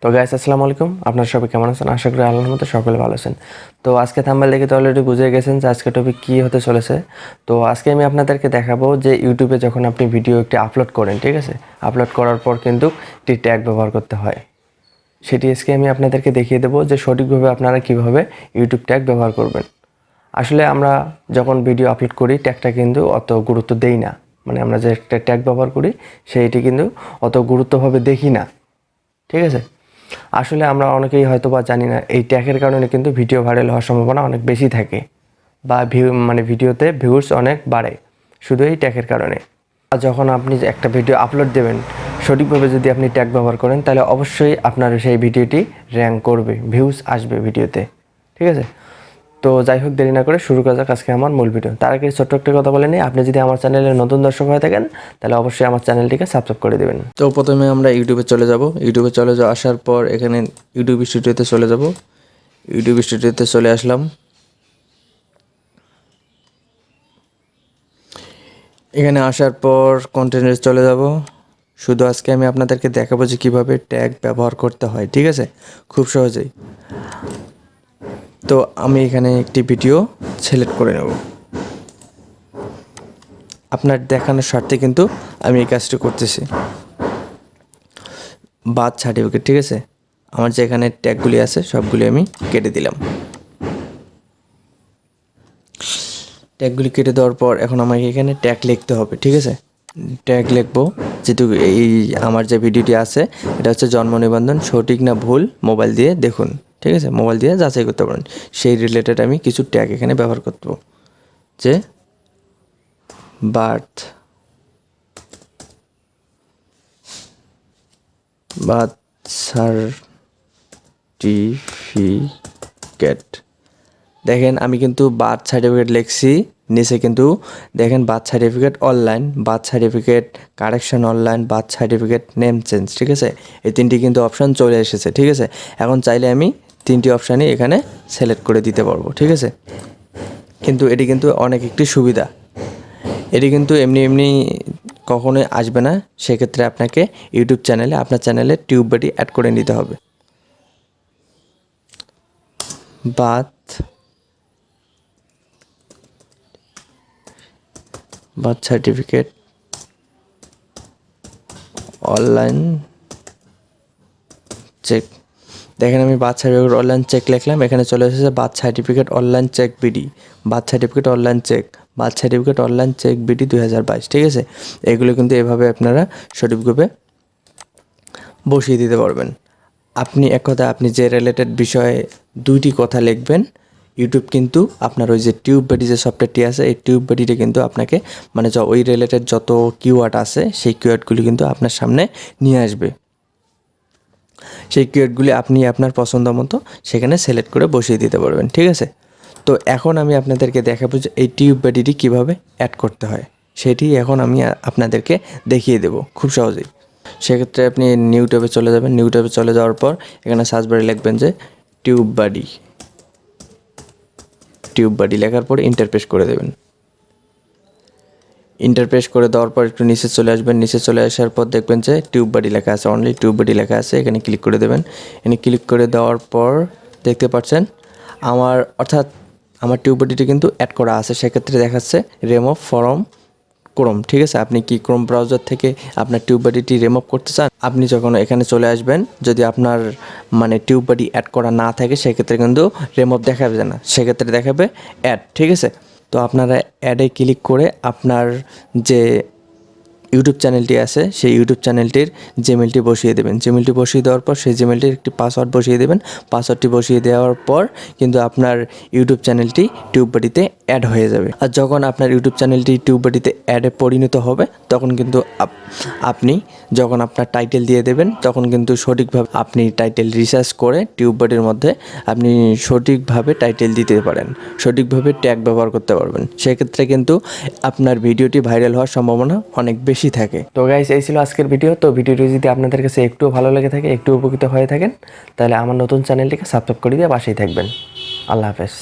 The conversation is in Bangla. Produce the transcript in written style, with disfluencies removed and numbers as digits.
তো গাইস আসসালামু আলাইকুম, আপনারা সবাই কেমন আছেন? আশা করি আল্লাহর মতো সকলে ভালো আছেন। তো আজকে থাম্বনেল দেখে তো অলরেডি বুঝে গেছেন যে আজকে টপিক কী হতে চলেছে। তো আজকে আমি আপনাদেরকে দেখাবো যে ইউটিউবে যখন আপনি ভিডিও একটি আপলোড করেন, ঠিক আছে, আপলোড করার পর কিন্তু একটি ট্যাগ ব্যবহার করতে হয়। সেটি আজকে আমি আপনাদেরকে দেখিয়ে দেবো যে সঠিকভাবে আপনারা কীভাবে ইউটিউব ট্যাগ ব্যবহার করবেন। আসলে আমরা যখন ভিডিও আপলোড করি ট্যাগটা কিন্তু অত গুরুত্ব দেই না, মানে আমরা যে একটা ট্যাগ ব্যবহার করি সেইটি কিন্তু অত গুরুত্বভাবে দেখি না, ঠিক আছে। আসলে আমরা অনেকেই হয়তো বা জানি না এই ট্যাগের কারণে কিন্তু ভিডিও ভাইরাল হওয়ার সম্ভাবনা অনেক বেশি থাকে বা ভিডিওতে ভিউজ অনেক বাড়ে শুধু এই ট্যাগের কারণে। আর যখন আপনি একটা ভিডিও আপলোড দেবেন সঠিকভাবে যদি আপনি ট্যাগ ব্যবহার করেন তাহলে অবশ্যই আপনার সেই ভিডিওটি র্যাঙ্ক করবে, ভিউজ আসবে ভিডিওতে, ঠিক আছে। তো যাই হোক, দেরি না করে শুরু করা যাক আজকে আমার মূল ভিডিও। তার আগে ছোট্ট একটা কথা বলে নিই, আপনি যদি আমার চ্যানেলে নতুন দর্শক হয়ে থাকেন তাহলে অবশ্যই আমার চ্যানেলটিকে সাবস্ক্রাইব করে দেবেন। তো প্রথমে আমরা ইউটিউবে চলে যাব। আসার পর এখানে ইউটিউব স্টুডিওতে চলে যাব। ইউটিউব স্টুডিওতে চলে আসলাম। এখানে আসার পর কন্টেন্টে চলে যাব। শুধু আজকে আমি আপনাদেরকে দেখাবো যে কীভাবে ট্যাগ ব্যবহার করতে হয়, ঠিক আছে, খুব সহজেই। তো আমি এখানে একটি ভিডিও সিলেক্ট করে নেব। আপনার দেখানোর স্বার্থে কিন্তু আমি এই কাজটি করতেছি। বার্থ সার্টিফিকেট, ঠিক আছে, আমার যে এখানে ট্যাগগুলি আছে সবগুলি আমি কেটে দিলাম। ট্যাগগুলি কেটে দেওয়ার পর এখন আমাকে এখানে ট্যাগ লিখতে হবে, ঠিক আছে। ট্যাগ লিখবো, যেহেতু এই আমার যে ভিডিওটি আছে এটা হচ্ছে জন্ম নিবন্ধন, সঠিক না ভুল মোবাইল দিয়ে দেখুন, ঠিক আছে, মোবাইল দিয়ে যাচাই করতে পারেন। সেই রিলেটেড আমি কিছু ট্যাগ এখানে ব্যবহার করব, যে বার্থ সার্টিফিকেট। দেখেন আমি কিন্তু বার্থ সার্টিফিকেট লিখছি, নিচে কিন্তু দেখেন birth certificate online, birth certificate correction online, birth certificate name change, ঠিক আছে, এই তিনটি কিন্তু অপশান চলে এসেছে, ঠিক আছে। এখন চাইলে আমি তিনটি অপশানই এখানে সিলেক্ট করে দিতে পারবো, ঠিক আছে। কিন্তু এটি কিন্তু অনেক একটি সুবিধা, এটি কিন্তু এমনি এমনি কখনোই আসবে না। সেক্ষেত্রে আপনাকে ইউটিউব চ্যানেলে আপনার চ্যানেলে টিউববাডি অ্যাড করে নিতে হবে। Birth certificate online check. দেখেন আমি বার্থ সার্টিফিকেট অনলাইন চেক লিখলাম, এখানে চলে এসেছে birth certificate online check BD, birth certificate online check, birth certificate online check BD 2022, ঠিক আছে। এগুলো কিন্তু এভাবে আপনারা সঠিকভাবে বসিয়ে দিতে পারবেন। আপনি এক কথা, আপনি যে রিলেটেড বিষয়ে দুইটি কথা লিখবেন, ইউটিউব কিন্তু আপনার ওই যে টিউববাডি যে সফটওয়্যারটি আছে এই টিউববাডিটা কিন্তু আপনাকে মানে ওই রিলেটেড যত কিওয়ার্ড আছে সেই কিওয়ার্ডগুলি কিন্তু আপনার সামনে নিয়ে আসবে। সেই কিওয়ার্ডগুলি আপনি আপনার পছন্দ মতো সেখানে সিলেক্ট করে বসিয়ে দিতে পারবেন, ঠিক আছে। তো এখন আমি আপনাদেরকে দেখাবো যে এই টিউববাডিটি কীভাবে অ্যাড করতে হয়, সেটি এখন আমি আপনাদেরকে দেখিয়ে দেব খুব সহজেই। সেক্ষেত্রে আপনি নিউ ট্যাবে চলে যাবেন। নিউ ট্যাবে চলে যাওয়ার পর এখানে সার্চ বারে লিখবেন যে টিউববাডি লেখার পর ইন্টারপ্রেস করে দেবেন। ইন্টারপ্রেস করে দেওয়ার পর একটু নিচে চলে আসবেন। নিচে চলে আসার পর দেখবেন যে টিউববাডি লেখা আছে, অনলি টিউববাডি লেখা আছে, এখানে ক্লিক করে দেবেন। এখানে ক্লিক করে দেওয়ার পর দেখতে পাচ্ছেন অর্থাৎ আমার টিউববাডিটি কিন্তু অ্যাড করা আছে। সেক্ষেত্রে দেখাচ্ছে রিমুভ ফ্রম ক্রোম, ঠিক আছে। আপনি কি ক্রোম ব্রাউজার থেকে আপনার টিউববাডিটি রিমুভ করতে চান, আপনি যখন এখানে চলে আসবেন, যদি আপনার মানে টিউববাডি অ্যাড করা না থাকে সেক্ষেত্রে কিন্তু রিমুভ দেখাবে না, সেক্ষেত্রে দেখাবে অ্যাড, ঠিক আছে। তো আপনারা অ্যাডে ক্লিক করে আপনার যে ইউটিউব চ্যানেলটি আছে সেই ইউটিউব চ্যানেলটির জিমেলটি বসিয়ে দেবেন। জিমেলটি বসিয়ে দেওয়ার পর সেই জিমেলটির একটি পাসওয়ার্ড বসিয়ে দেবেন। পাসওয়ার্ডটি বসিয়ে দেওয়ার পর কিন্তু আপনার ইউটিউব চ্যানেলটি টিউববাডিতে অ্যাড হয়ে যাবে। আর যখন আপনার ইউটিউব চ্যানেলটি টিউববাডিতে অ্যাডে পরিণত হবে তখন কিন্তু আপনি যখন আপনার টাইটেল দিয়ে দেবেন তখন কিন্তু সঠিকভাবে আপনি টাইটেল রিসার্চ করে টিউববাডির মধ্যে আপনি সঠিকভাবে টাইটেল দিতে পারেন, সঠিকভাবে ট্যাগ ব্যবহার করতে পারবেন। সেক্ষেত্রে কিন্তু আপনার ভিডিওটি ভাইরাল হওয়ার সম্ভাবনা অনেক বেশি থাকে। তো গাইস, এই ছিল আজকের ভিডিও। তো ভিডিওটি যদি আপনাদের কাছে একটু ভালো লেগে থাকে, একটু উপকৃত হয়ে থাকেন, তাহলে আমার নতুন চ্যানেলটিকে সাবস্ক্রাইব করে দিয়ে পাশেই থাকবেন। আল্লাহ হাফেজ।